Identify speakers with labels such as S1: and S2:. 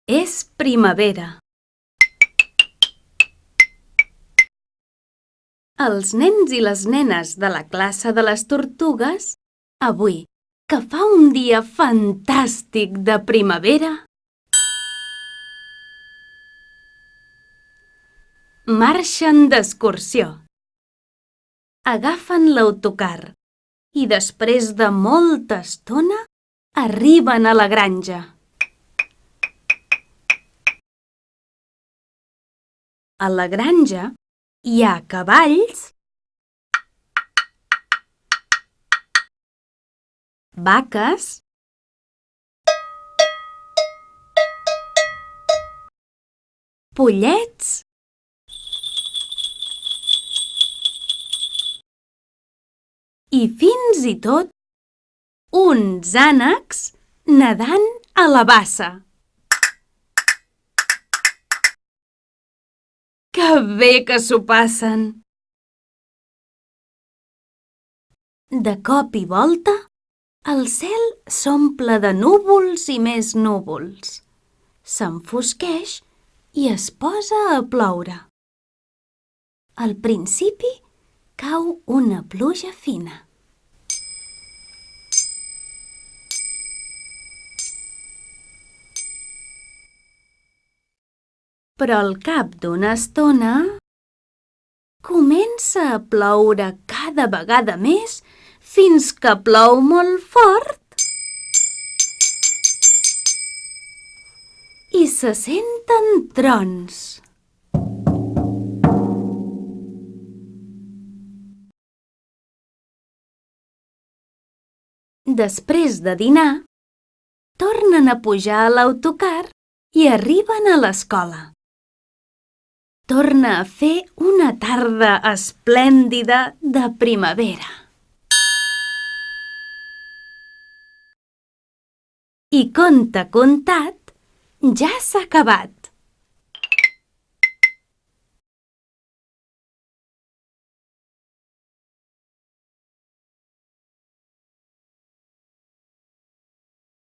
S1: És primavera. Els nens i les nenes de la classe de les tortugues, avui, que fa un dia fantàstic de primavera, marxen d'excursió. Agafen l'autocar i després de molta estona arriben a la granja. A la granja hi ha cavalls, vaques, pollets i fins i tot uns ànecs nedant a la bassa. Que bé que s'ho passen! De cop i volta, el cel s'omple de núvols i més núvols. S'enfosqueix i es posa a ploure. Al principi cau una pluja fina. Però al cap d'una estona comença a ploure cada vegada més fins que plou molt fort i se senten trons. Després de dinar, tornen a pujar a l'autocar i arriben a l'escola. Torna a fer una tarda esplèndida de primavera. I conte contat ja s'ha acabat.